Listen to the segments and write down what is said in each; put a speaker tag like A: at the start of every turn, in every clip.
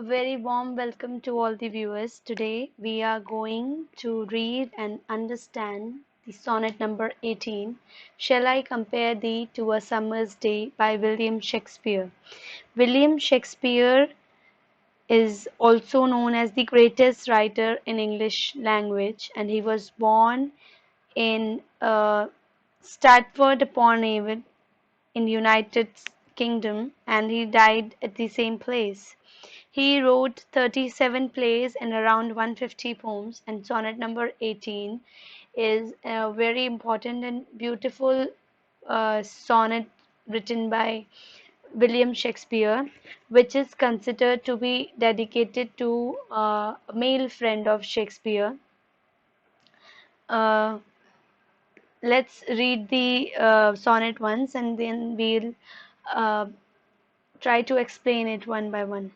A: very warm welcome to all the viewers. Today we are going to read and understand the sonnet number 18, Shall I Compare Thee to a Summer's Day by William Shakespeare. William Shakespeare is also known as the greatest writer in English language, and he was born in Stratford upon Avon in United Kingdom, and he died at the same place. He wrote 37 plays and around 150 poems, and sonnet number 18 is a very important and beautiful sonnet written by William Shakespeare, which is considered to be dedicated to a male friend of Shakespeare. Uh, let's read the sonnet once and then we'll uh, try to explain it one by one.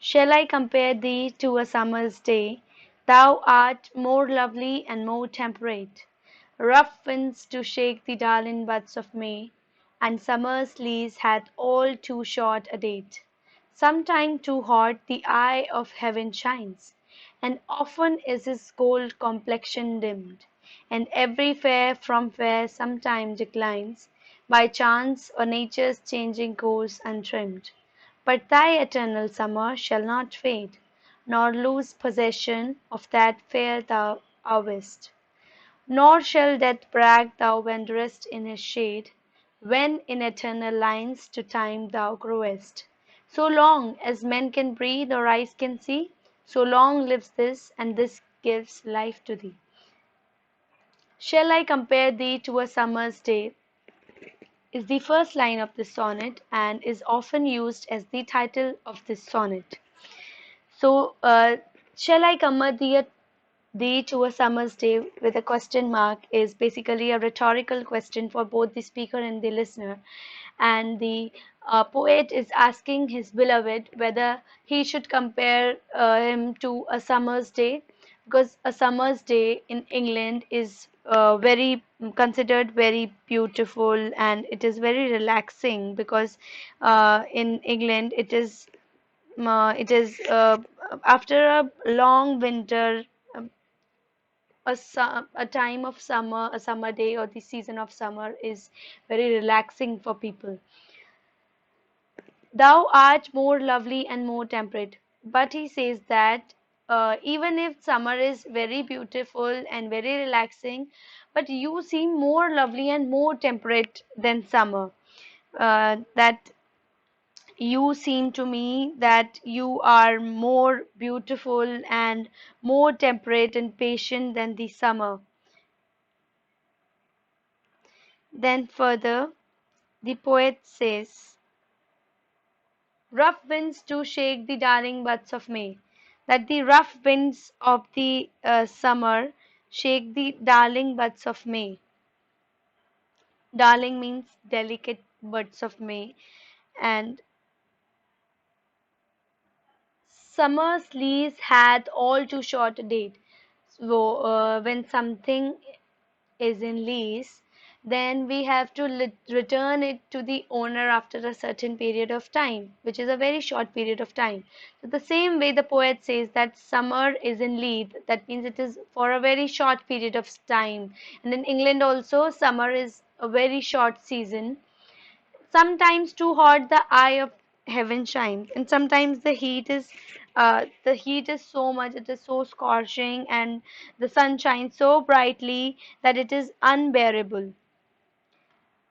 A: Shall I compare thee to a summer's day? Thou art more lovely and more temperate. Rough winds do shake the darling buds of May, and summer's lease hath all too short a date. Sometime too hot the eye of heaven shines, and often is his gold complexion dimmed, and every fair from fair sometime declines, by chance or nature's changing course untrimmed. But thy eternal summer shall not fade, nor lose possession of that fair thou owest. Nor shall death brag thou wanderest in his shade, when in eternal lines to time thou growest. So long as men can breathe or eyes can see, so long lives this, and this gives life to thee. Shall I compare thee to a summer's day? Is the first line of this sonnet and is often used as the title of this sonnet. So, shall I compare thee to a summer's day with a question mark is basically a rhetorical question for both the speaker and the listener. And the poet is asking his beloved whether he should compare him to a summer's day, because a summer's day in England is very considered very beautiful, and it is very relaxing because in England it is after a long winter, a time of summer, a summer day or the season of summer is very relaxing for people. Thou art more lovely and more temperate. But he says that even if summer is very beautiful and very relaxing, but you seem more lovely and more temperate than summer. That you seem to me that you are more beautiful and more temperate and patient than the summer. Then further, the poet says, rough winds do shake the darling buds of May. That the rough winds of the summer shake the darling buds of May. Darling means delicate buds of May. And summer's lease hath all too short a date. So when something is in lease, then we have to return it to the owner after a certain period of time, which is a very short period of time. So the same way the poet says that summer is in lease, that means it is for a very short period of time. And in England also, summer is a very short season. Sometimes too hot the eye of heaven shines, and sometimes the heat is so much, it is so scorching, and the sun shines so brightly that it is unbearable.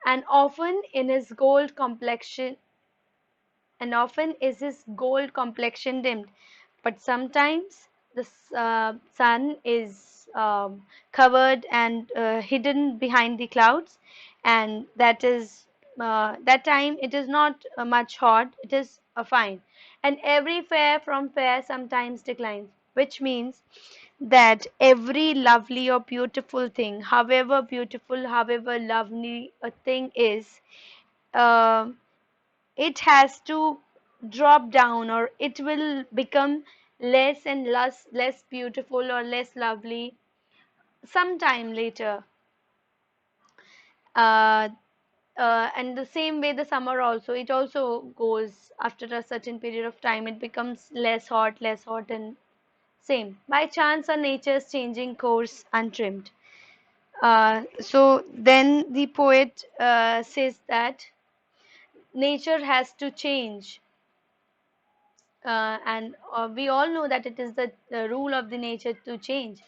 A: And often is his gold complexion dimmed. But sometimes the sun is covered and hidden behind the clouds, and that time it is not much hot, it is fine. And every fair from fair sometimes declines, which means that every lovely or beautiful thing, however beautiful, however lovely a thing is, uh, it has to drop down, or it will become less and less beautiful or less lovely sometime later. uh, and the same way the summer also, it also goes after a certain period of time, it becomes less hot, and same by chance or nature's changing course untrimmed. So then the poet says that nature has to change, and we all know that it is the rule of the nature to change.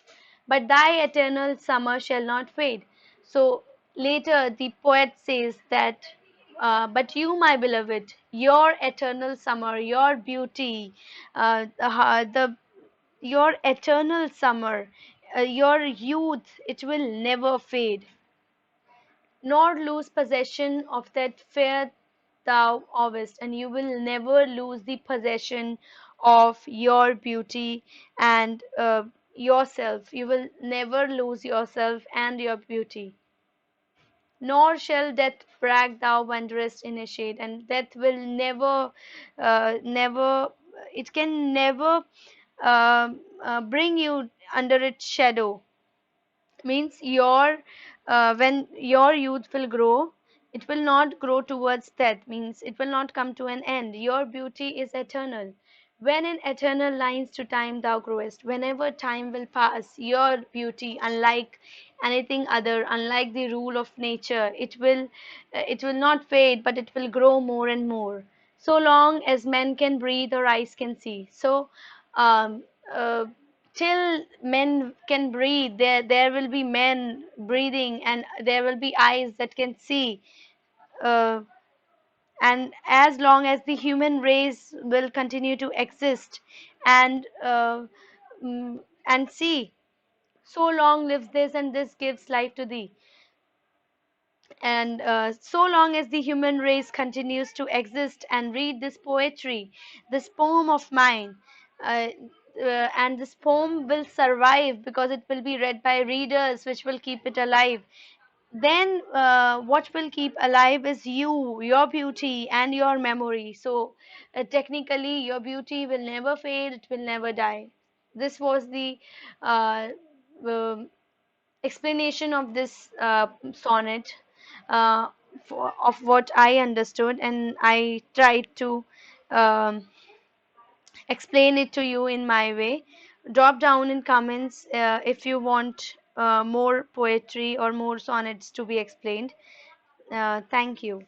A: But thy eternal summer shall not fade. So later the poet says that, but you, my beloved, your eternal summer, your beauty, the your eternal summer, your youth, it will never fade nor lose possession of that fair thou owest, and you will never lose the possession of your beauty and yourself. You will never lose yourself and your beauty. Nor shall death brag thou wanderest in a shade, and death will never, it can never bring you under its shadow. Means your when your youth will grow, it will not grow towards death, means it will not come to an end. Your beauty is eternal. When in eternal lines to time thou growest, whenever time will pass, your beauty, unlike anything other, unlike the rule of nature, it will not fade, but it will grow more and more, so long as men can breathe or eyes can see. So um, uh, till men can breathe, there will be men breathing, and there will be eyes that can see. uh, and as long as the human race will continue to exist and and see, so long lives this, and this gives life to thee. And so long as the human race continues to exist and read this poetry, this poem of mine, uh, and this poem will survive because it will be read by readers, which will keep it alive. Then what will keep alive is you, your beauty, and your memory. So technically, your beauty will never fade, it will never die. This was the uh, um explanation of this sonnet, uh, of what I understood, and I tried to um, explain it to you in my way. Drop down in comments if you want more poetry or more sonnets to be explained. Thank you.